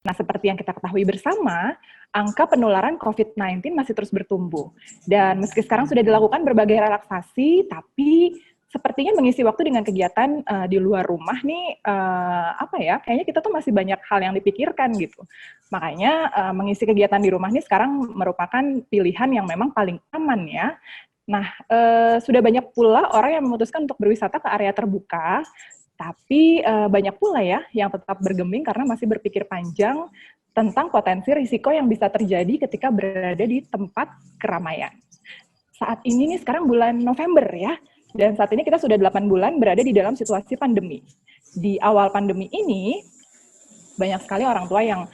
Nah, seperti yang kita ketahui bersama, angka penularan COVID-19 masih terus bertumbuh. Dan meski sekarang sudah dilakukan berbagai relaksasi, tapi sepertinya mengisi waktu dengan kegiatan di luar rumah nih, kayaknya kita tuh masih banyak hal yang dipikirkan gitu. Makanya mengisi kegiatan di rumah nih sekarang merupakan pilihan yang memang paling aman ya. Nah, sudah banyak pula orang yang memutuskan untuk berwisata ke area terbuka, tapi banyak pula ya yang tetap bergeming karena masih berpikir panjang tentang potensi risiko yang bisa terjadi ketika berada di tempat keramaian. Saat ini nih sekarang bulan November ya, dan saat ini kita sudah 8 bulan berada di dalam situasi pandemi. Di awal pandemi ini, banyak sekali orang tua yang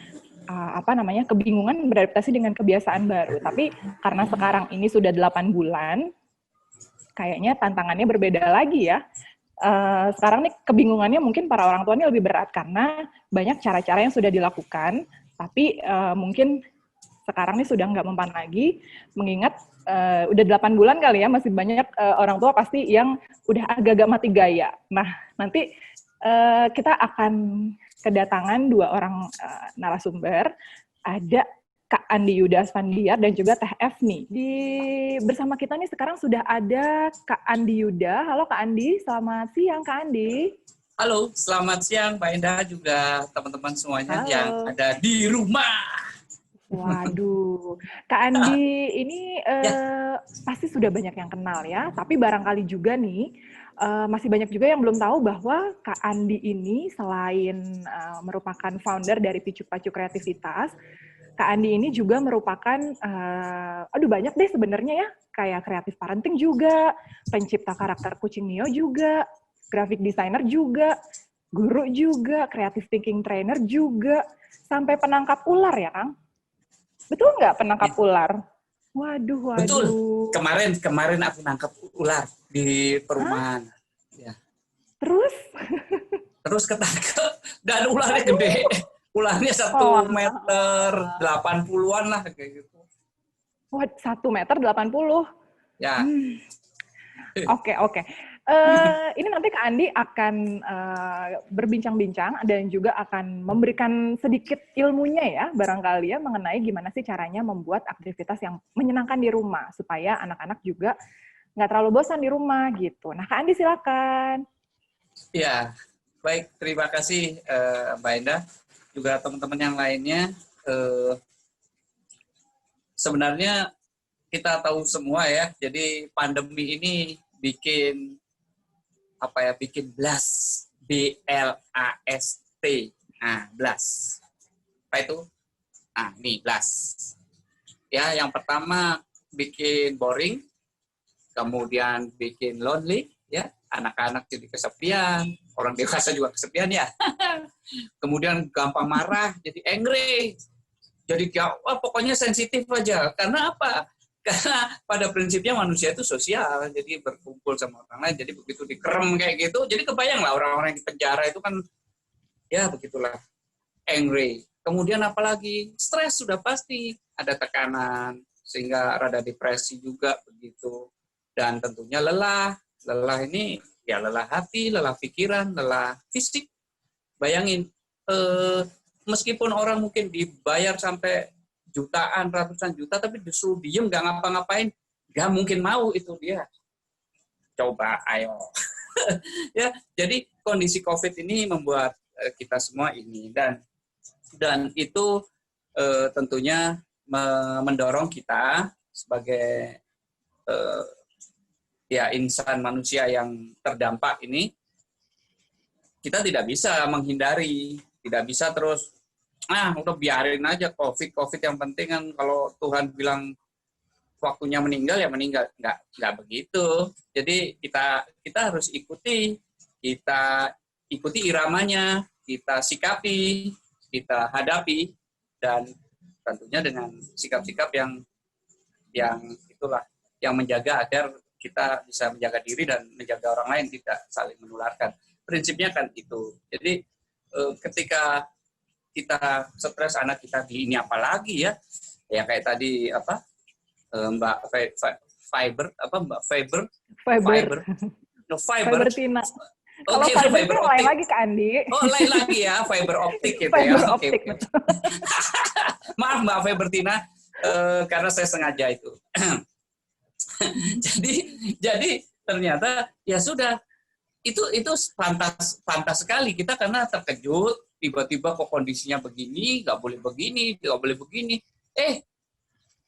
kebingungan beradaptasi dengan kebiasaan baru. Tapi karena sekarang ini sudah 8 bulan, kayaknya tantangannya berbeda lagi ya. Sekarang nih kebingungannya mungkin para orang tua ini lebih berat karena banyak cara-cara yang sudah dilakukan, tapi mungkin sekarang nih sudah nggak mempan lagi, mengingat udah 8 bulan kali ya, masih banyak orang tua pasti yang udah agak-agak mati gaya. Nah, nanti kita akan kedatangan 2 orang narasumber, ada Kak Andi Yuda Asfandiar dan juga Teh Efni. Bersama kita nih sekarang sudah ada Kak Andi Yuda. Halo Kak Andi, selamat siang Kak Andi. Halo, selamat siang Mbak Endah juga teman-teman semuanya. Halo. Yang ada di rumah. Waduh, Kak Andi ini pasti sudah banyak yang kenal ya, tapi barangkali juga nih masih banyak juga yang belum tahu bahwa Kak Andi ini selain merupakan founder dari Picu Pacu Kreativitas, Kak Andi ini juga merupakan, banyak deh sebenarnya ya, kayak kreatif parenting juga, pencipta karakter kucing Mio juga, graphic designer juga, guru juga, creative thinking trainer juga, sampai penangkap ular ya Kang? Betul nggak penangkap ular? Waduh. Betul, kemarin aku nangkap ular di perumahan. Ya. Terus ketangkep, dan ularnya gede. Ularnya 1 meter 80-an lah kayak gitu. Wah, 1 meter 80. Ya. Oke. Ini nanti Kak Andi akan berbincang-bincang dan juga akan memberikan sedikit ilmunya ya, barangkali ya, mengenai gimana sih caranya membuat aktivitas yang menyenangkan di rumah, supaya anak-anak juga nggak terlalu bosan di rumah gitu. Nah, Kak Andi silakan. Ya, baik. Terima kasih Mbak Endah. Juga teman-teman yang lainnya, sebenarnya kita tahu semua ya, jadi pandemi ini bikin blast, B-L-A-S-T. Nah, blast. Apa itu? Nah, ini blast. Ya, yang pertama bikin boring, kemudian bikin lonely, ya, anak-anak jadi kesepian, orang dewasa juga kesepian ya. Kemudian gampang marah, jadi angry. Jadi pokoknya sensitif aja. Karena apa? Karena pada prinsipnya manusia itu sosial, jadi berkumpul sama orang lain. Jadi begitu dikerem kayak gitu, jadi kebayang lah orang-orang yang di penjara itu kan, ya begitulah, angry. Kemudian apalagi stres, sudah pasti ada tekanan, sehingga rada depresi juga begitu. Dan tentunya lelah. Lelah ini ya lelah hati, lelah pikiran, lelah fisik. Bayangin, meskipun orang mungkin dibayar sampai jutaan, ratusan juta, tapi disuruh diem, nggak ngapa-ngapain, nggak mungkin mau itu dia. Coba, ayo. Ya, jadi kondisi COVID ini membuat kita semua ini, dan itu tentunya mendorong kita sebagai insan manusia yang terdampak ini. Kita tidak bisa menghindari, tidak bisa terus, udah biarin aja COVID yang penting kan kalau Tuhan bilang waktunya meninggal ya meninggal, nggak begitu. Jadi kita harus ikuti iramanya, kita sikapi, kita hadapi, dan tentunya dengan sikap-sikap yang itulah yang menjaga agar kita bisa menjaga diri dan menjaga orang lain tidak saling menularkan. Prinsipnya kan itu. Jadi ketika kita stres, anak kita di ini apalagi ya kayak tadi Mbak Fiber. Fibertina. Oh, Kalau kira fiber itu fiber yang lain optik. lagi Kak Andi. Oh, lain lagi ya, fiber optik gitu ya. Fiber Oke, optik, oke. betul. Maaf Mbak Febertina, karena saya sengaja itu. jadi jadi ternyata ya sudah, itu pantas pantas sekali kita karena terkejut tiba-tiba kok kondisinya begini, nggak boleh begini, nggak boleh begini.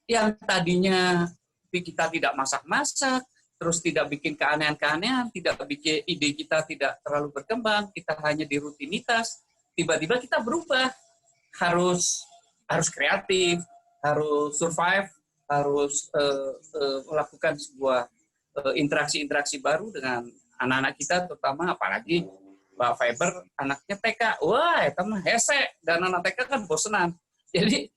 Yang tadinya kita tidak masak-masak, terus tidak bikin keanehan-keanehan, tidak bikin ide kita tidak terlalu berkembang, kita hanya di rutinitas, tiba-tiba kita berubah, harus kreatif, harus survive, harus melakukan sebuah interaksi-interaksi baru dengan anak-anak kita, terutama apalagi Mbak Fiber anaknya TK, wah itu mah hese, dan anak TK kan bosenan, jadi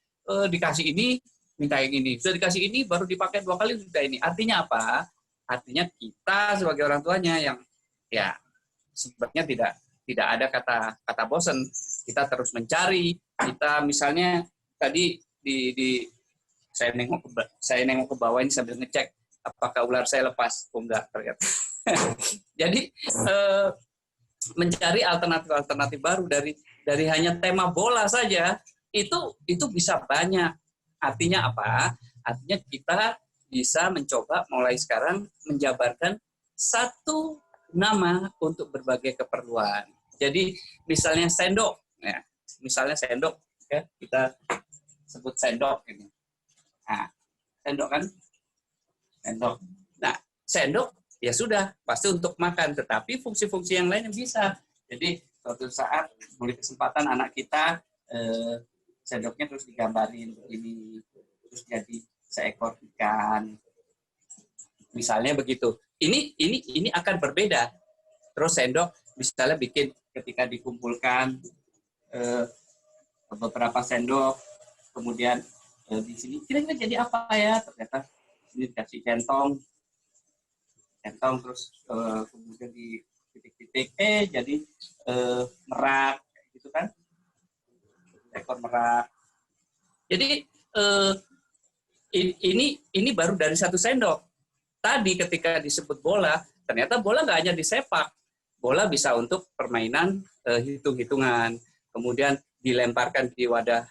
dikasih ini minta yang ini, sudah dikasih ini baru dipakai 2 kali sudah ini. Artinya apa? Artinya kita sebagai orang tuanya yang ya sebenarnya tidak ada kata bosan. Kita terus mencari. Kita misalnya tadi di saya nengok ke bawah ini sambil ngecek apakah ular saya lepas. Oh enggak ternyata. Jadi mencari alternatif baru dari hanya tema bola saja itu bisa banyak. Artinya apa? Artinya kita bisa mencoba mulai sekarang menjabarkan satu nama untuk berbagai keperluan. Jadi misalnya sendok, ya, ya, kita sebut sendok ini. Nah, sendok kan, sendok. Nah, sendok ya sudah pasti untuk makan, tetapi fungsi-fungsi yang lain yang bisa. Jadi suatu saat boleh kesempatan anak kita sendoknya terus digambarin begini, terus jadi seekor ikan, misalnya begitu. Ini akan berbeda. Terus sendok misalnya bikin ketika dikumpulkan beberapa sendok, kemudian di sini kira-kira jadi apa ya? Ternyata ini dikasih centong terus kemudian di titik-titik jadi merak, gitu kan? Ekor merak. Jadi ini baru dari satu sendok. Tadi ketika disebut bola, ternyata bola nggak hanya disepak. Bola bisa untuk permainan hitung-hitungan. Kemudian dilemparkan di wadah,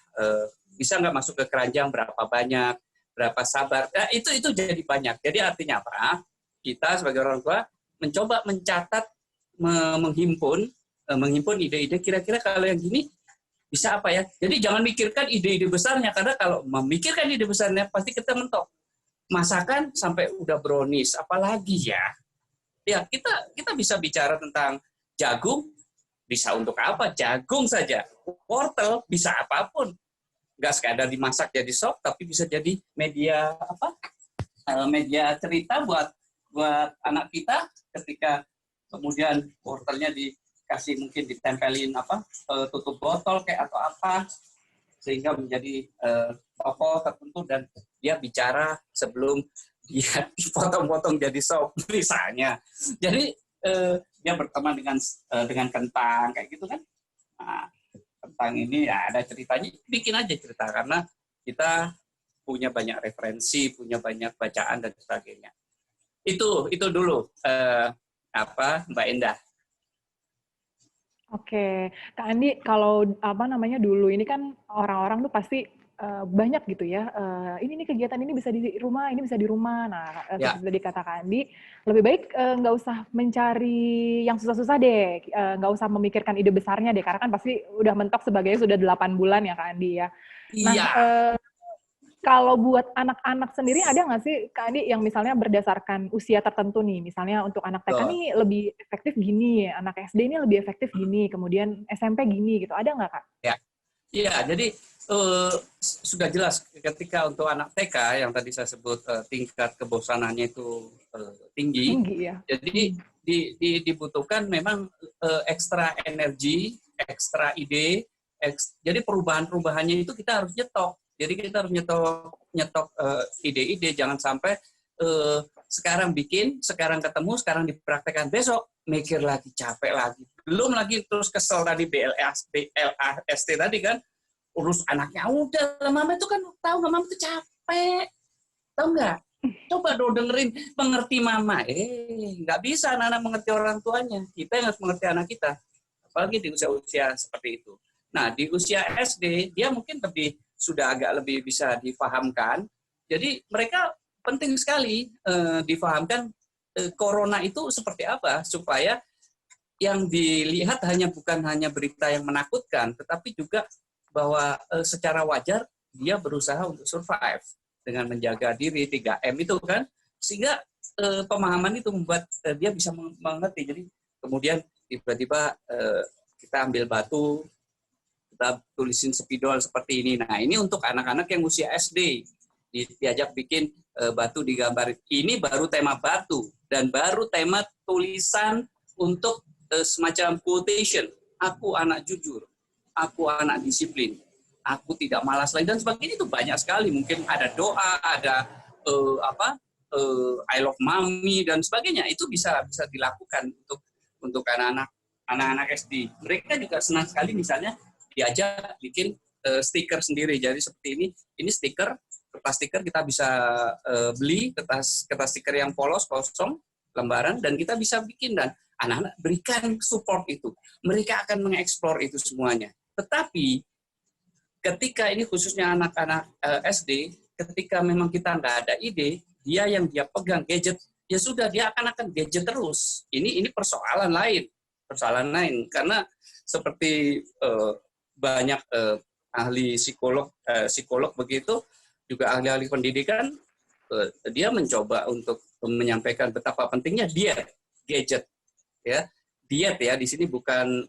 bisa nggak masuk ke keranjang berapa banyak, berapa sabar. Nah, itu jadi banyak. Jadi artinya apa? Kita sebagai orang tua mencoba mencatat, menghimpun ide-ide, kira-kira kalau yang gini bisa apa ya? Jadi jangan mikirkan ide-ide besarnya, karena kalau memikirkan ide besarnya pasti kita mentok. Masakan sampai udah brownies, apalagi ya? Ya kita bisa bicara tentang jagung, bisa untuk apa? Jagung saja. Wortel bisa apapun. Nggak sekadar dimasak jadi sop, tapi bisa jadi media apa? Media cerita buat anak kita ketika kemudian wortelnya dikasih mungkin ditempelin apa tutup botol kayak atau apa sehingga menjadi tokoh tertentu dan dia bicara sebelum dia dipotong-potong jadi sop misalnya. Jadi dia berteman dengan kentang kayak gitu kan. Nah, kentang ini ya ada ceritanya, bikin aja cerita karena kita punya banyak referensi, punya banyak bacaan dan sebagainya. Itu dulu Mbak Endah. Oke, Kak Andi, kalau apa namanya dulu ini kan orang-orang tuh pasti banyak gitu ya. Ini nih kegiatan ini bisa di rumah, ini bisa di rumah. Nah, Ya. seperti tadi kata Kak Andi, lebih baik nggak usah mencari yang susah-susah deh, nggak usah memikirkan ide besarnya deh, karena kan pasti udah mentok sebagai sudah 8 bulan ya Kak Andi ya. Nah, Iya. kalau buat anak-anak sendiri ada nggak sih Kak Andi yang misalnya berdasarkan usia tertentu nih, misalnya untuk anak TK nih lebih efektif gini, anak SD ini lebih efektif gini, kemudian SMP gini gitu, ada nggak Kak? Ya. Iya, jadi sudah jelas ketika untuk anak TK yang tadi saya sebut tingkat kebosanannya itu tinggi. Tinggi ya. Jadi dibutuhkan memang ekstra energi, ekstra ide. Jadi perubahannya itu kita harus nyetok. Jadi kita harus nyetok ide-ide, jangan sampai sekarang bikin, sekarang ketemu, sekarang dipraktekkan, besok mikir lagi, capek lagi, belum lagi terus kesel tadi BLAST tadi kan, urus anaknya udah, mama itu kan tahu nggak, mama itu capek, tahu nggak? Coba dong dengerin, mengerti mama. Nggak bisa anak-anak mengerti orang tuanya. Kita yang harus mengerti anak kita. Apalagi di usia-usia seperti itu. Nah, di usia SD, dia mungkin sudah agak lebih bisa difahamkan. Jadi mereka penting sekali difahamkan corona itu seperti apa, supaya yang dilihat bukan hanya berita yang menakutkan, tetapi juga bahwa secara wajar dia berusaha untuk survive dengan menjaga diri 3M itu kan, sehingga pemahaman itu membuat dia bisa mengerti. Jadi kemudian tiba-tiba kita ambil batu, kita tulisin spidol seperti ini. Nah, ini untuk anak-anak yang usia SD, diajak bikin batu digambar. Ini baru tema batu dan baru tema tulisan untuk semacam quotation. Aku anak jujur, aku anak disiplin, aku tidak malas lagi, dan sebagainya. Itu banyak sekali. Mungkin ada doa, ada I love mommy dan sebagainya. Itu bisa dilakukan untuk anak-anak SD. Mereka juga senang sekali misalnya diajak bikin stiker sendiri. Jadi seperti ini stiker, kertas stiker kita bisa beli, kertas stiker yang polos, kosong, lembaran, dan kita bisa bikin, dan anak-anak berikan support itu. Mereka akan mengeksplor itu semuanya. Tetapi ketika ini khususnya anak-anak SD, ketika memang kita nggak ada ide, dia pegang gadget, ya sudah, dia akan gadget terus. Ini persoalan lain, karena seperti banyak ahli psikolog begitu, juga ahli-ahli pendidikan, dia mencoba untuk menyampaikan betapa pentingnya gadget, ya. Diet ya, di sini bukan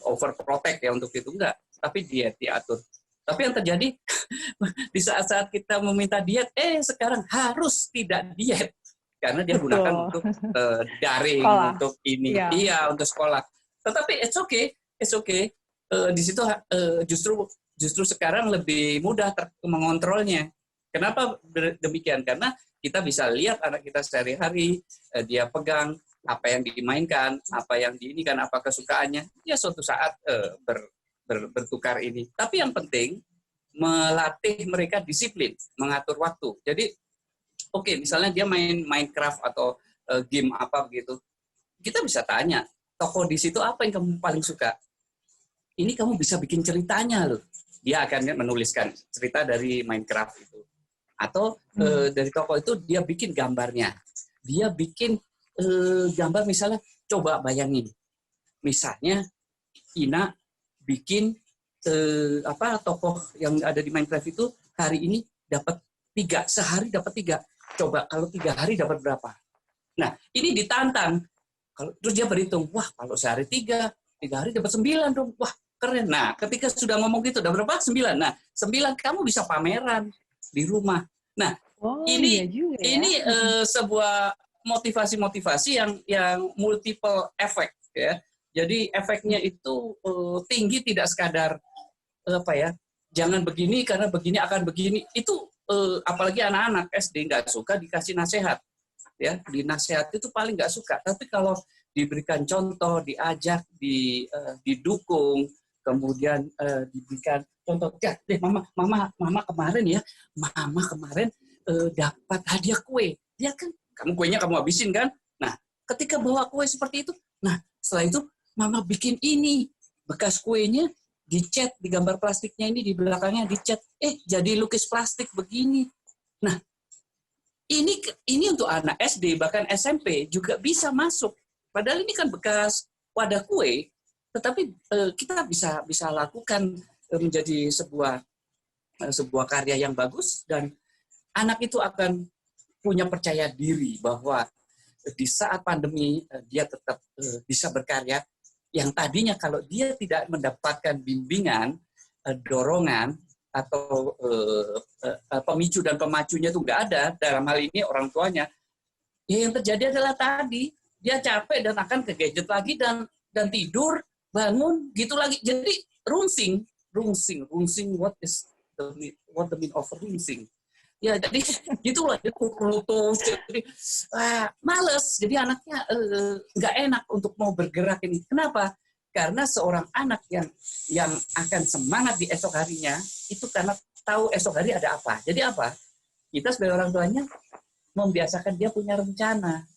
overprotect ya untuk itu, enggak, tapi diet diatur. Tapi yang terjadi di saat-saat kita meminta diet, sekarang harus tidak diet karena dia gunakan untuk daring, sekolah. Untuk ini, iya, untuk sekolah. Tetapi it's okay. Di situ justru sekarang lebih mudah mengontrolnya. Kenapa demikian? Karena kita bisa lihat anak kita sehari-hari, dia pegang apa yang dimainkan, apa yang diinikan, apa kesukaannya. Ya suatu saat bertukar ini. Tapi yang penting melatih mereka disiplin, mengatur waktu. Jadi misalnya dia main Minecraft atau game apa begitu, kita bisa tanya, tokoh di situ apa yang kamu paling suka? Ini kamu bisa bikin ceritanya loh. Dia akan menuliskan cerita dari Minecraft itu. Atau dari tokoh itu dia bikin gambarnya. Dia bikin gambar, misalnya coba bayangin. Misalnya Ina bikin tokoh yang ada di Minecraft itu hari ini dapat 3, sehari dapat 3. Coba kalau 3 hari dapat berapa? Nah, ini ditantang. Terus dia berhitung, wah kalau sehari 3 hari dapat 9 dong. Wah, keren. Nah, ketika sudah ngomong gitu, udah berapa? 9. Nah, 9 kamu bisa pameran di rumah. Nah, ini sebuah motivasi yang multiple efek ya. Jadi efeknya itu tinggi, tidak sekadar jangan begini karena begini akan begini. Itu apalagi anak-anak SD nggak suka dikasih nasihat. Ya, dinasihat itu paling nggak suka. Tapi kalau diberikan contoh, diajak, didukung, kemudian diberikan contoh, mama kemarin dapat hadiah kue. Dia kan, kuenya kamu habisin kan? Nah, ketika bawa kue seperti itu, nah setelah itu mama bikin ini, bekas kuenya dicat, di gambar plastiknya ini di belakangnya dicat, jadi lukis plastik begini. Nah, ini untuk anak SD, bahkan SMP juga bisa masuk. Padahal ini kan bekas wadah kue, tetapi kita bisa lakukan menjadi sebuah karya yang bagus, dan anak itu akan punya percaya diri bahwa di saat pandemi dia tetap bisa berkarya. Yang tadinya kalau dia tidak mendapatkan bimbingan, dorongan, atau pemicu dan pemacunya itu nggak ada, dalam hal ini orang tuanya, yang terjadi adalah tadi dia capek dan akan ke gadget lagi, dan tidur, bangun gitu lagi. Jadi rungsing. What the mean of rinsing? Ya, jadi gitulah, jadi males. Jadi anaknya nggak enak untuk mau bergerak ini. Kenapa? Karena seorang anak yang akan semangat di esok harinya itu karena tahu esok hari ada apa. Jadi apa? kita sebagai orang tuanya membiasakan dia punya rencana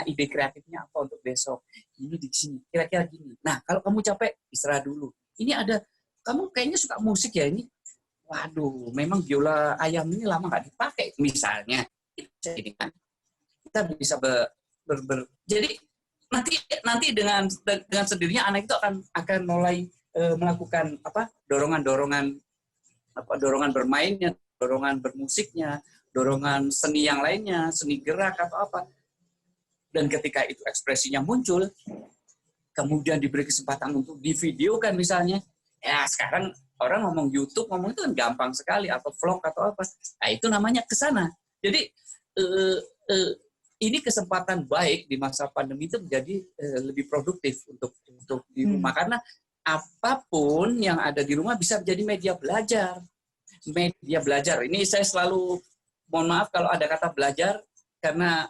ide kreatifnya apa untuk besok. Ini di sini, kira-kira gini. Nah, kalau kamu capek, istirahat dulu. Ini ada, kamu kayaknya suka musik ya ini. Waduh, memang biola ayam ini lama nggak dipakai, misalnya. Jadi kan, kita bisa jadi nanti dengan sendirinya anak itu akan mulai melakukan dorongan bermainnya, dorongan bermusiknya, dorongan seni yang lainnya, seni gerak atau apa. Dan ketika itu ekspresinya muncul, kemudian diberi kesempatan untuk divideokan misalnya, ya sekarang orang ngomong YouTube, ngomong itu kan gampang sekali, atau vlog atau apa. Nah itu namanya ke sana. Jadi ini kesempatan baik di masa pandemi itu menjadi lebih produktif untuk di rumah. Karena apapun yang ada di rumah bisa menjadi media belajar. Media belajar. Ini saya selalu, mohon maaf kalau ada kata belajar, karena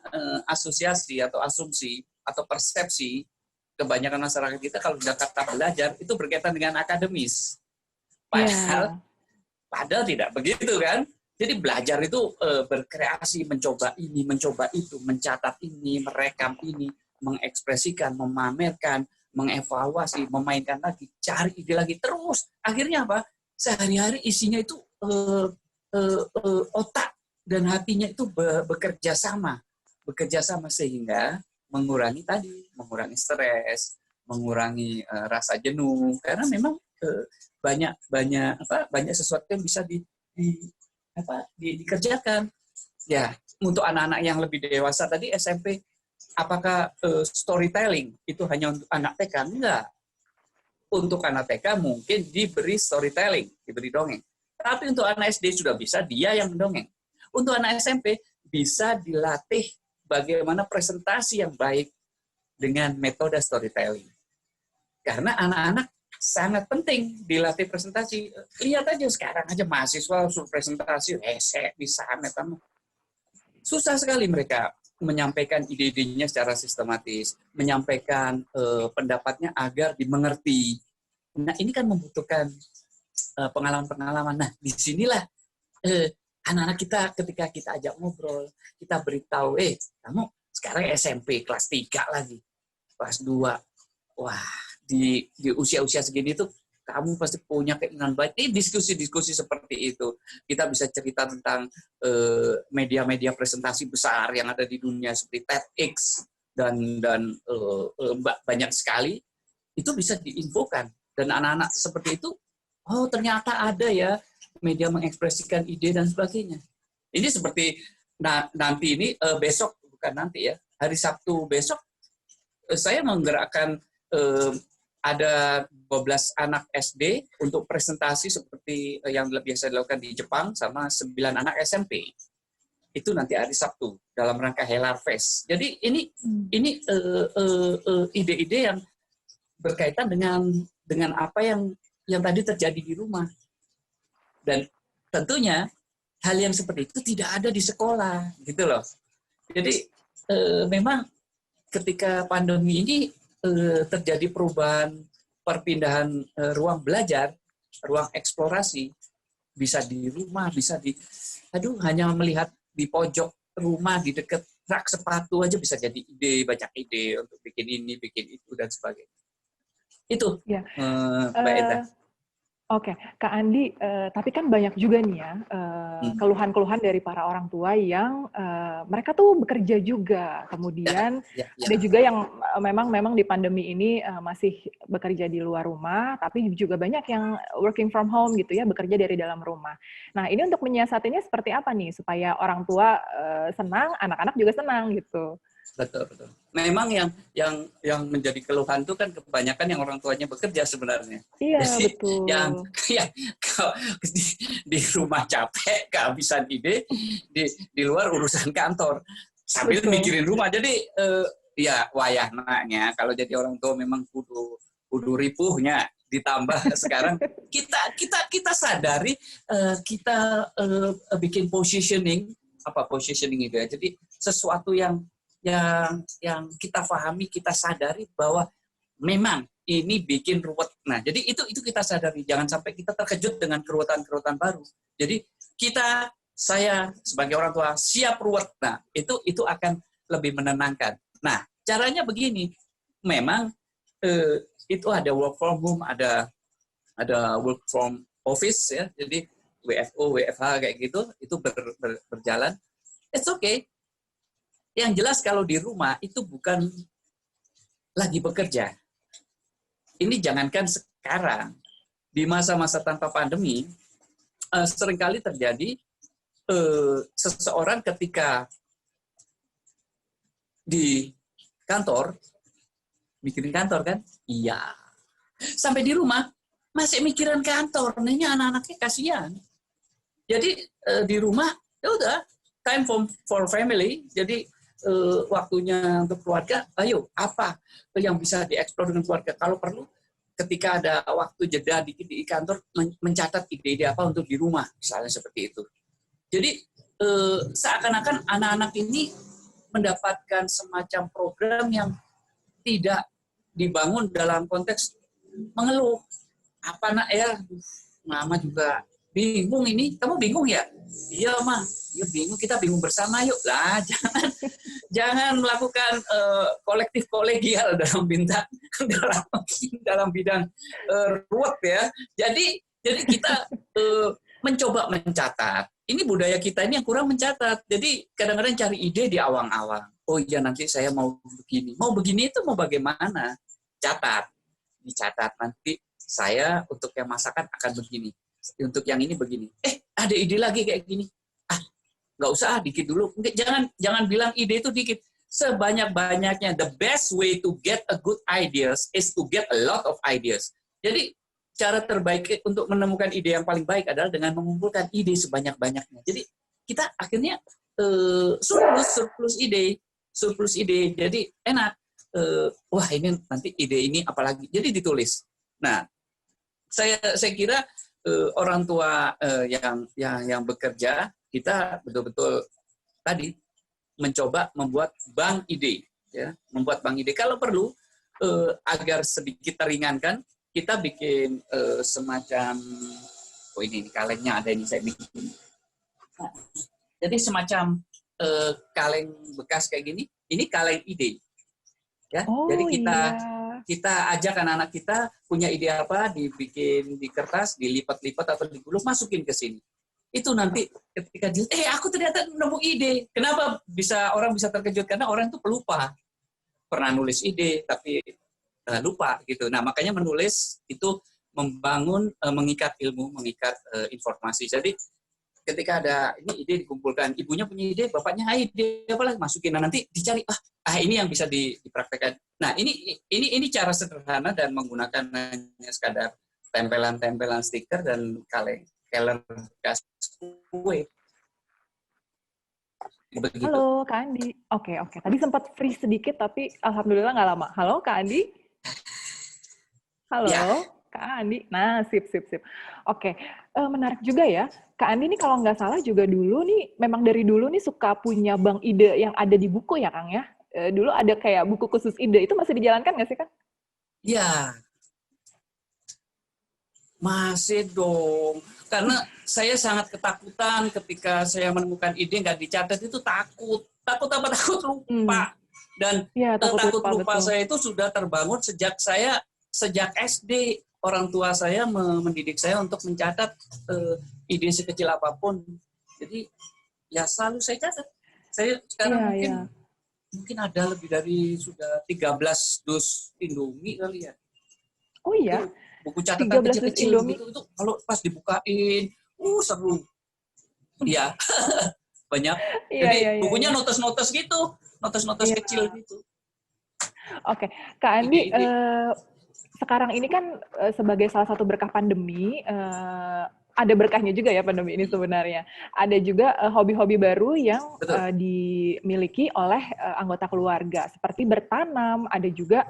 asosiasi atau asumsi atau persepsi kebanyakan masyarakat kita kalau sudah kata belajar itu berkaitan dengan akademis. Padahal tidak begitu kan. Jadi belajar itu berkreasi, mencoba ini, mencoba itu, mencatat ini, merekam ini, mengekspresikan, memamerkan, mengevaluasi, memainkan lagi, cari ide lagi terus. Akhirnya apa? Sehari-hari isinya itu otak dan hatinya itu bekerja sama sehingga mengurangi stres, mengurangi rasa jenuh, karena memang banyak sesuatu yang bisa dikerjakan. Ya, untuk anak-anak yang lebih dewasa tadi SMP, apakah storytelling itu hanya untuk anak TK? Enggak. Untuk anak TK mungkin diberi storytelling, diberi dongeng. Tapi untuk anak SD sudah bisa dia yang mendongeng. Untuk anak SMP bisa dilatih bagaimana presentasi yang baik dengan metode storytelling. Karena anak-anak sangat penting dilatih presentasi. Lihat aja sekarang aja mahasiswa suruh presentasi, bisa kamu. Susah sekali mereka menyampaikan ide-idenya secara sistematis, menyampaikan pendapatnya agar dimengerti. Nah, ini kan membutuhkan pengalaman-pengalaman. Nah, disinilah anak-anak kita ketika kita ajak ngobrol, kita beritahu, kamu sekarang SMP kelas 3 lagi, kelas 2. Wah, di usia-usia segini tuh kamu pasti punya keinginan baik. Ini diskusi-diskusi seperti itu. Kita bisa cerita tentang media-media presentasi besar yang ada di dunia seperti TEDx dan banyak sekali. Itu bisa diinfokan. Dan anak-anak seperti itu, oh ternyata ada ya media mengekspresikan ide dan sebagainya. Ini seperti nanti ini besok, bukan nanti ya, hari Sabtu besok saya menggerakkan ada 12 anak SD untuk presentasi seperti yang biasa dilakukan di Jepang sama 9 anak SMP. Itu nanti hari Sabtu dalam rangka Helar Fest. Jadi ini ide-ide yang berkaitan dengan apa yang tadi terjadi di rumah. Dan tentunya hal yang seperti itu tidak ada di sekolah, gitu loh. Jadi memang ketika pandemi ini terjadi perubahan, perpindahan ruang belajar, ruang eksplorasi, bisa di rumah, bisa hanya melihat di pojok rumah, di dekat rak sepatu aja bisa jadi ide, banyak ide untuk bikin ini, bikin itu, dan sebagainya. Itu, ya. Mbak Eda. Oke, Kak Andi, tapi kan banyak juga nih ya keluhan-keluhan dari para orang tua yang mereka tuh bekerja juga, kemudian ada juga yang memang di pandemi ini masih bekerja di luar rumah, tapi juga banyak yang working from home gitu ya, bekerja dari dalam rumah. Nah, ini untuk menyiasatinya seperti apa nih supaya orang tua senang, anak-anak juga senang gitu? Betul. Memang yang menjadi keluhan itu kan kebanyakan yang orang tuanya bekerja sebenarnya. Iya, jadi, betul. Yang di rumah capek, kehabisan ide, di luar urusan kantor, sambil mikirin rumah. Jadi ya wayah naknya kalau jadi orang tua memang kudu ripuhnya. Ditambah sekarang kita sadari kita bikin positioning itu ya. Jadi sesuatu yang kita pahami, kita sadari bahwa memang ini bikin ruwet. Nah, jadi itu kita sadari. Jangan sampai kita terkejut dengan keruwetan-keruwetan baru. Jadi kita saya sebagai orang tua siap ruwet. Nah, itu akan lebih menenangkan. Nah, caranya begini. Memang itu ada work from home, ada work from office ya. Jadi WFO, WFH kayak gitu, itu berjalan. It's okay. Yang jelas kalau di rumah itu bukan lagi bekerja. Ini jangankan sekarang, di masa-masa tanpa pandemi, seringkali terjadi seseorang ketika di kantor, mikirin kantor kan? Iya. Sampai di rumah, masih mikirin kantor. Nah, ini anak-anaknya kasihan. Jadi di rumah, ya udah, time for family. Jadi waktunya untuk keluarga, ayo, apa yang bisa dieksplor dengan keluarga. Kalau perlu, ketika ada waktu jeda dikit di kantor, mencatat ide-ide apa untuk di rumah, misalnya seperti itu. Jadi seakan-akan anak-anak ini mendapatkan semacam program yang tidak dibangun dalam konteks mengeluh. Apa nak ya, mama juga bingung ini. Kamu bingung ya? Iya mah, ya bingung. Kita bingung bersama yuk. Lah, jangan melakukan kolektif kolegial dalam bidang ruwet ya. Jadi kita mencoba mencatat. Ini budaya kita ini yang kurang mencatat. Jadi kadang-kadang cari ide di awang-awang. Oh iya nanti saya mau begini. Mau begini itu mau bagaimana? Catat. Dicatat nanti saya untuk yang masakan akan begini. Untuk yang ini begini. Ada ide lagi kayak gini. Nggak usah, dikit dulu. Jangan bilang ide itu dikit. Sebanyak-banyaknya. The best way to get a good ideas is to get a lot of ideas. Jadi cara terbaik untuk menemukan ide yang paling baik adalah dengan mengumpulkan ide sebanyak-banyaknya. Jadi kita akhirnya surplus ide. Jadi enak. Wah ini nanti ide ini apalagi. Jadi ditulis. Nah, saya kira orang tua yang bekerja, kita betul-betul tadi mencoba membuat bank ide, ya, membuat bank ide. Kalau perlu agar sedikit teringankan, kita bikin semacam, ini kalengnya ada ini saya bikin. Nah, jadi semacam kaleng bekas kayak gini, ini kaleng ide. Ya, jadi kita ajak anak-anak kita punya ide apa, dibikin di kertas, dilipat-lipat atau digulung, masukin ke sini. Itu nanti ketika aku ternyata nemu ide. Kenapa orang bisa terkejut? Karena orang itu pelupa. Pernah nulis ide tapi lupa gitu. Nah, makanya menulis itu membangun, mengikat ilmu, mengikat informasi. Jadi ketika ada ini ide dikumpulkan, ibunya punya ide, bapaknya ide apa lagi masukin, nah nanti dicari ini yang bisa dipraktekkan. Nah ini cara sederhana dan menggunakan hanya sekadar tempelan stiker dan kalender bekas kue. Begitu. Halo Kak Andi. Oke. Tadi sempat free sedikit tapi alhamdulillah nggak lama. Halo Kak Andi. Halo. Ya. Kak Andi, nah sip. Oke, menarik juga ya. Kak Andi ini kalau nggak salah juga memang dari dulu nih suka punya bank ide yang ada di buku ya Kang ya? Dulu ada kayak buku khusus ide, itu masih dijalankan nggak sih Kang? Iya, masih dong. Karena saya sangat ketakutan ketika saya menemukan ide nggak dicatat itu takut. Takut lupa. Dan ya, takut lupa saya itu sudah terbangun sejak SD. Orang tua saya mendidik saya untuk mencatat ide sekecil apapun. Jadi ya selalu saya catat. Saya sekarang mungkin ada lebih dari sudah 13 dus Indomie kali ya. Oh iya. Itu buku catatan kecil-kecil gitu, itu kalau pas dibukain, seru. Iya. Banyak. Jadi bukunya notes-notes gitu, notes-notes kecil gitu. Oke, Kak Andi, sekarang ini kan sebagai salah satu berkah pandemi, ada berkahnya juga ya pandemi ini sebenarnya. Ada juga hobi-hobi baru yang dimiliki oleh anggota keluarga, seperti bertanam, ada juga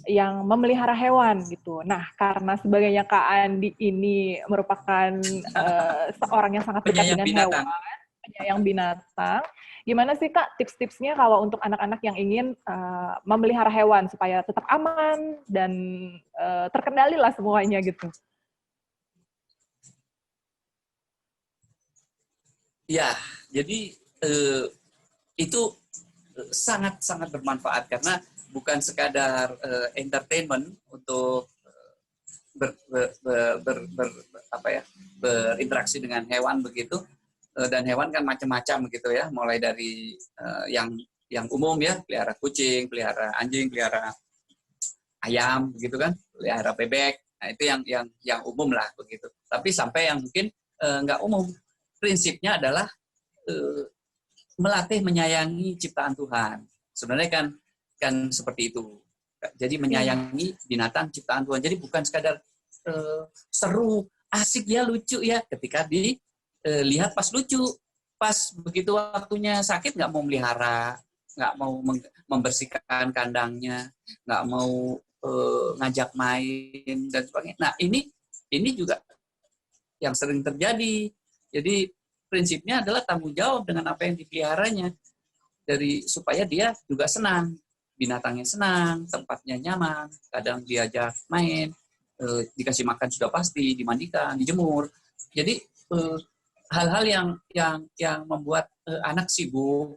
yang memelihara hewan gitu. Nah, karena sebagainya Kak Andi ini merupakan seorang yang sangat dekat dengan hewan, penyayang binatang. Gimana sih Kak tips-tipsnya kalau untuk anak-anak yang ingin memelihara hewan supaya tetap aman dan terkendali lah semuanya gitu? Ya, jadi itu sangat-sangat bermanfaat karena bukan sekadar entertainment untuk apa ya, berinteraksi dengan hewan begitu. Dan hewan kan macam-macam begitu ya, mulai dari yang umum ya, pelihara kucing, pelihara anjing, pelihara ayam begitu kan, pelihara bebek. Nah, itu yang umum lah begitu. Tapi sampai yang mungkin nggak umum, prinsipnya adalah melatih menyayangi ciptaan Tuhan. Sebenarnya kan seperti itu. Jadi menyayangi binatang ciptaan Tuhan. Jadi bukan sekadar seru, asik ya, lucu ya. Ketika dilihat pas lucu, pas begitu waktunya sakit nggak mau melihara, nggak mau membersihkan kandangnya, nggak mau ngajak main dan sebagainya. Nah ini juga yang sering terjadi. Jadi prinsipnya adalah tanggung jawab dengan apa yang dipeliharanya, supaya dia juga senang, binatangnya senang, tempatnya nyaman, kadang diajak main, dikasih makan sudah pasti, dimandikan, dijemur. Jadi hal-hal yang membuat anak sibuk,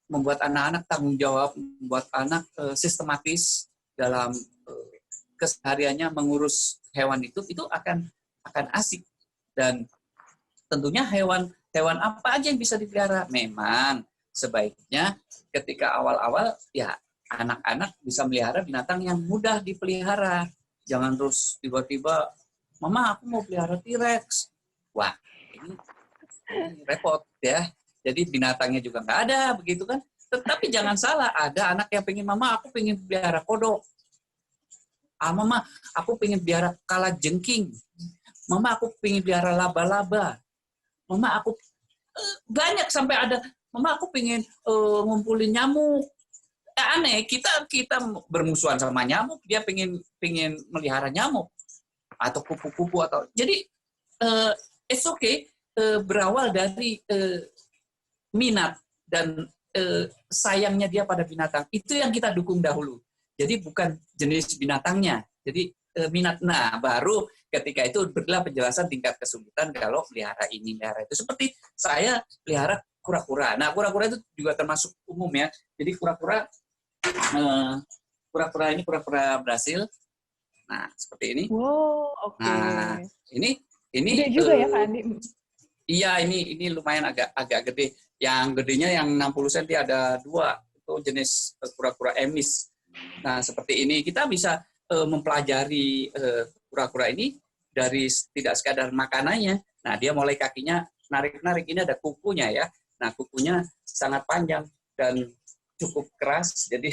membuat anak-anak tanggung jawab, membuat anak sistematis dalam kesehariannya mengurus hewan itu akan asik. Dan tentunya hewan apa aja yang bisa dipelihara. Memang sebaiknya ketika awal-awal ya anak-anak bisa melihara binatang yang mudah dipelihara. Jangan terus tiba-tiba, Mama aku mau pelihara T-Rex. Wah, ini repot ya. Jadi binatangnya juga nggak ada begitu kan. Tetapi jangan salah, ada anak yang pengen, Mama aku pengen pelihara kodok. Mama aku pengen pelihara kalajengking. Mama aku pengen pelihara laba-laba. Mama aku banyak sampai ada, Mama aku pengen ngumpulin nyamuk. Aneh, kita bermusuhan sama nyamuk, dia pengen melihara nyamuk atau kupu-kupu atau. Jadi it's okay, berawal dari minat dan sayangnya dia pada binatang. Itu yang kita dukung dahulu. Jadi bukan jenis binatangnya. Jadi minat. Nah, baru ketika itu berilah penjelasan tingkat kesulitan kalau pelihara ini, pelihara itu. Seperti saya pelihara kura-kura. Nah, kura-kura itu juga termasuk umum ya. Jadi kura-kura ini kura-kura Brasil. Nah, seperti ini. Wow, oke. Nah, ini gede juga ya, Kak Andi? Iya, ini lumayan agak gede. Yang gedenya yang 60 cm ada 2. Itu jenis kura-kura emis. Nah, seperti ini kita bisa mempelajari kura-kura ini dari tidak sekadar makanannya. Nah, dia mulai kakinya narik-narik. Ini ada kukunya ya. Nah, kukunya sangat panjang dan cukup keras. Jadi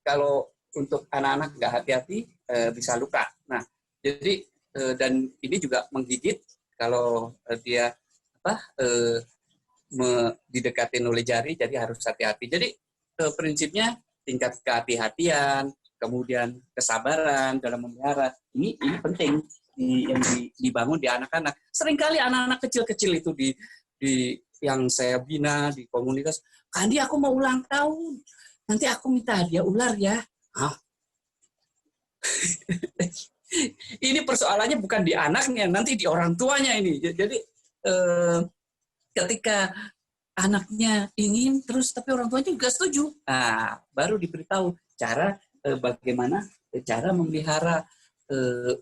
kalau untuk anak-anak nggak hati-hati bisa luka. Nah, jadi dan ini juga menggigit kalau dia didekatin oleh jari, jadi harus hati-hati. Jadi prinsipnya tingkat kehati-hatian, kemudian kesabaran dalam memelihara, ini penting yang dibangun di anak-anak. Seringkali anak-anak kecil-kecil itu di yang saya bina di komunitas, Kandi aku mau ulang tahun, nanti aku minta hadiah ular ya. Hah? Ini persoalannya bukan di anaknya, nanti di orang tuanya ini. Jadi ketika anaknya ingin terus tapi orang tuanya juga setuju, nah baru diberitahu cara bagaimana cara memelihara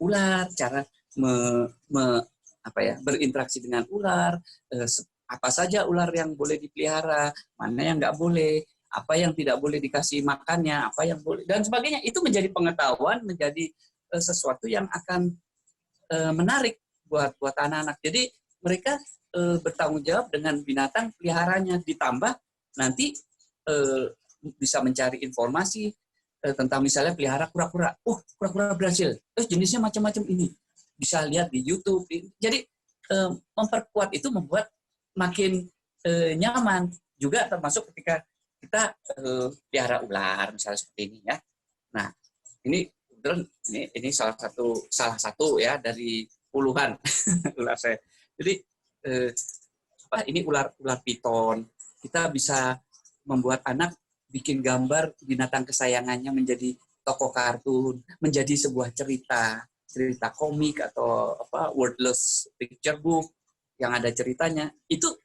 ular, cara berinteraksi dengan ular, apa saja ular yang boleh dipelihara, mana yang nggak boleh, apa yang tidak boleh dikasih makannya, apa yang boleh dan sebagainya. Itu menjadi pengetahuan, menjadi sesuatu yang akan menarik buat anak-anak. Jadi mereka bertanggung jawab dengan binatang peliharanya, ditambah nanti bisa mencari informasi tentang misalnya pelihara kura-kura. Kura-kura Brasil, jenisnya macam-macam ini. Bisa lihat di YouTube. Jadi memperkuat itu membuat makin nyaman. Juga termasuk ketika kita pelihara ular misalnya seperti ini ya. Nah, ini salah satu ya dari puluhan ular saya. Jadi ini ular piton. Kita bisa membuat anak bikin gambar binatang kesayangannya menjadi tokoh kartun, menjadi sebuah cerita komik atau wordless picture book yang ada ceritanya. Itu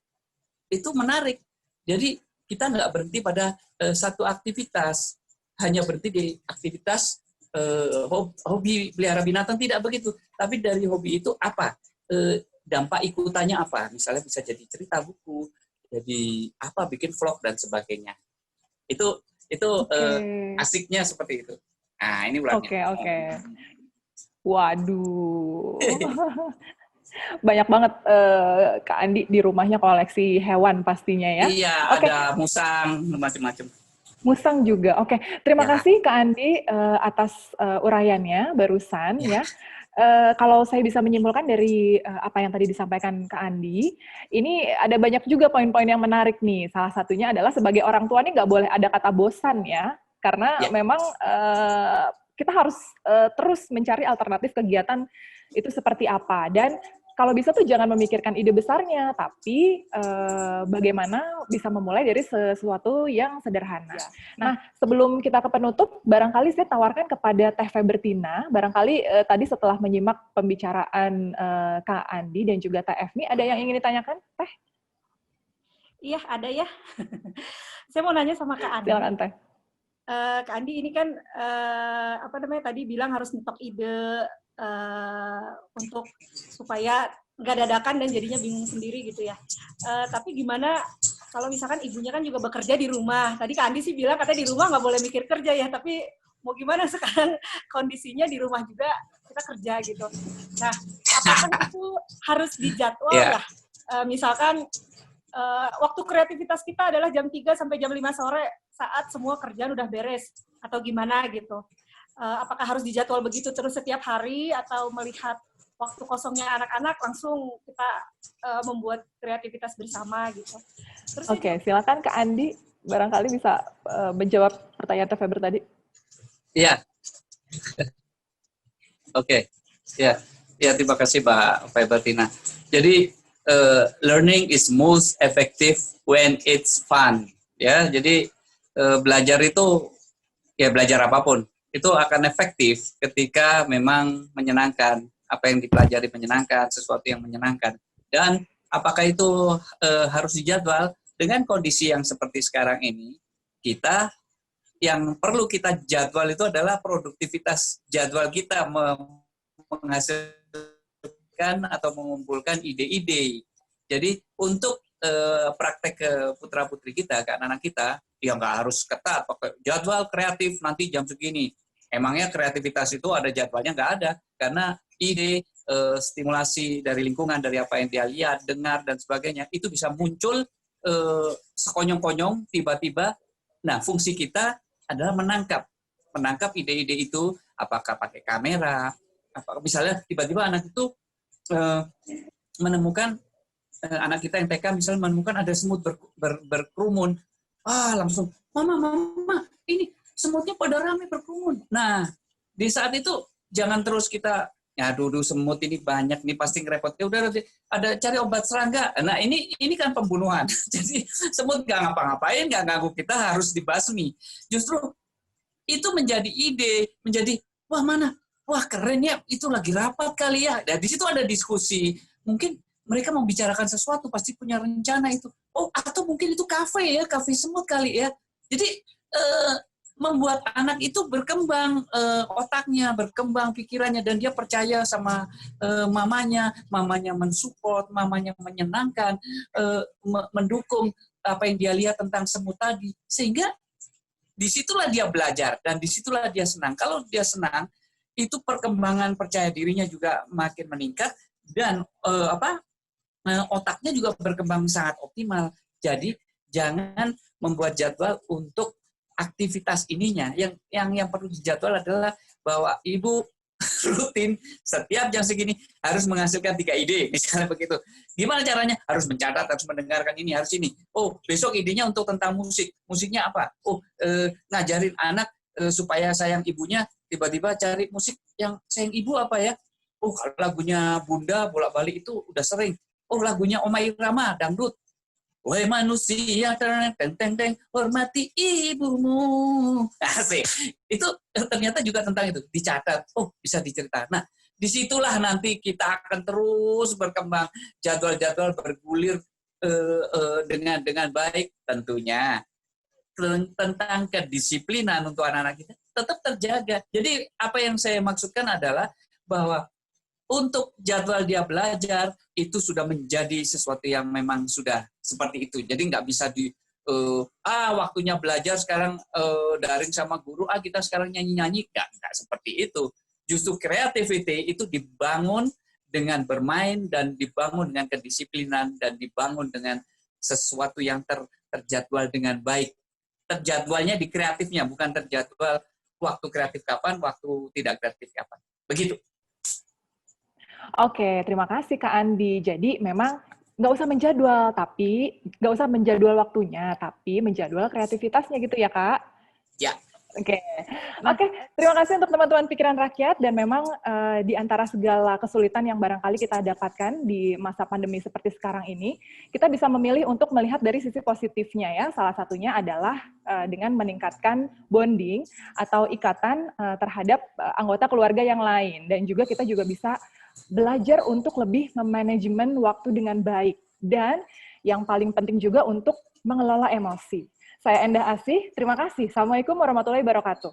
itu menarik. Jadi kita nggak berhenti pada satu aktivitas, hanya berhenti di aktivitas hobi pelihara binatang, tidak begitu. Tapi dari hobi itu apa? Dampak ikutannya apa? Misalnya bisa jadi cerita buku, jadi apa, bikin vlog dan sebagainya. Itu asiknya seperti itu. Nah, ini ularnya. Oke. Waduh. Banyak banget Kak Andi di rumahnya koleksi hewan pastinya ya. Iya, Oke, ada musang, macam-macam. musang juga. Oke, terima Ya, kasih Kak Andi atas uraiannya barusan ya, ya. Kalau saya bisa menyimpulkan dari apa yang tadi disampaikan Kak Andi, ini ada banyak juga poin-poin yang menarik nih. Salah satunya adalah sebagai orang tua nih nggak boleh ada kata bosan ya, karena ya, memang kita harus terus mencari alternatif kegiatan itu seperti apa. Dan kalau bisa tuh jangan memikirkan ide besarnya, tapi bagaimana bisa memulai dari sesuatu yang sederhana. Nah, sebelum kita ke penutup, barangkali saya tawarkan kepada Teh Febertina, barangkali tadi setelah menyimak pembicaraan Kak Andi dan juga Teh Efni, ada yang ingin ditanyakan, Teh? Iya, ada ya. Saya mau nanya sama Kak Andi. Silakan, Teh. Kak Andi ini kan tadi bilang harus nyetok ide untuk supaya nggak dadakan dan jadinya bingung sendiri gitu ya. Tapi gimana kalau misalkan ibunya kan juga bekerja di rumah. Tadi Kak Andi sih bilang katanya di rumah nggak boleh mikir kerja ya, tapi mau gimana sekarang kondisinya di rumah juga kita kerja gitu. Nah, apakah itu harus dijadwal ya? Misalkan waktu kreativitas kita adalah jam 3 sampai jam 5 sore saat semua kerjaan udah beres atau gimana gitu. Apakah harus dijadwal begitu terus setiap hari atau melihat waktu kosongnya anak-anak langsung kita membuat kreativitas bersama gitu. Oke, silakan Kak Andi barangkali bisa menjawab pertanyaan Teh Feber tadi. Iya. Oke. Ya, terima kasih Mbak Febertina. Jadi learning is most effective when it's fun. Ya, jadi belajar itu ya belajar apapun itu akan efektif ketika memang menyenangkan, apa yang dipelajari menyenangkan, sesuatu yang menyenangkan. Dan apakah itu harus dijadwal? Dengan kondisi yang seperti sekarang ini, kita yang perlu kita jadwal itu adalah produktivitas jadwal kita menghasilkan atau mengumpulkan ide-ide. Jadi untuk praktek ke putra-putri kita, ke anak-anak kita, ya nggak harus ketat, pakai jadwal kreatif nanti jam segini. Emangnya kreativitas itu ada jadwalnya? Nggak ada, karena ide, stimulasi dari lingkungan, dari apa yang dia lihat, dengar, dan sebagainya, itu bisa muncul sekonyong-konyong, tiba-tiba. Nah, fungsi kita adalah menangkap ide-ide itu, apakah pakai kamera, apakah misalnya tiba-tiba anak itu menemukan, anak kita yang TK misalnya menemukan ada semut berkerumun, langsung, mama, ini semutnya pada rame berkerumun. Nah, di saat itu jangan terus kita, aduh semut ini banyak nih pasti ngerepotin. Udah ada cari obat serangga. Nah, ini kan pembunuhan. Jadi semut nggak ngapa-ngapain, nggak ganggu kita, harus dibasmi. Justru itu menjadi ide, menjadi wah keren ya, itu lagi rapat kali ya. Dan di situ ada diskusi. Mungkin mereka membicarakan sesuatu, pasti punya rencana itu. Atau mungkin itu kafe semut kali ya. Jadi membuat anak itu berkembang otaknya, berkembang pikirannya, dan dia percaya sama mamanya mensupport, mamanya menyenangkan, mendukung apa yang dia lihat tentang semut tadi. Sehingga disitulah dia belajar, dan disitulah dia senang. Kalau dia senang, itu perkembangan percaya dirinya juga makin meningkat, dan otaknya juga berkembang sangat optimal. Jadi jangan membuat jadwal untuk aktivitas ininya. Yang perlu dijadwal adalah bahwa ibu rutin setiap jam segini harus menghasilkan 3 ide, misalnya begitu. Gimana caranya? Harus mencatat, harus mendengarkan ini, harus ini. Besok idenya untuk tentang musik. Musiknya apa? Ngajarin anak supaya sayang ibunya, tiba-tiba cari musik yang sayang ibu apa ya? Kalau lagunya Bunda bolak-balik itu udah sering. Lagunya Oma Irama, dangdut. Wahai manusia, teng, hormati ibumu. Asik. Itu ternyata juga tentang itu. Dicatat. Bisa dicerita. Nah, disitulah nanti kita akan terus berkembang. Jadwal-jadwal bergulir dengan baik tentunya. Tentang kedisiplinan untuk anak-anak kita tetap terjaga. Jadi apa yang saya maksudkan adalah bahwa untuk jadwal dia belajar itu sudah menjadi sesuatu yang memang sudah seperti itu. Jadi nggak bisa waktunya belajar sekarang daring sama guru, kita sekarang nyanyi-nyanyi, nggak seperti itu. Justru creativity itu dibangun dengan bermain dan dibangun dengan kedisiplinan dan dibangun dengan sesuatu yang terjadwal dengan baik. Terjadwalnya di kreatifnya, bukan terjadwal waktu kreatif kapan, waktu tidak kreatif kapan. Begitu. Oke, terima kasih Kak Andi. Jadi memang nggak usah menjadwal, tapi nggak usah menjadwal waktunya, tapi menjadwal kreativitasnya gitu ya Kak? Ya. Oke, terima kasih untuk teman-teman Pikiran Rakyat, dan memang di antara segala kesulitan yang barangkali kita dapatkan di masa pandemi seperti sekarang ini, kita bisa memilih untuk melihat dari sisi positifnya ya. Salah satunya adalah dengan meningkatkan bonding atau ikatan terhadap anggota keluarga yang lain, dan juga kita juga bisa belajar untuk lebih memanajemen waktu dengan baik, dan yang paling penting juga untuk mengelola emosi. Saya Endah Asih, terima kasih. Assalamualaikum warahmatullahi wabarakatuh.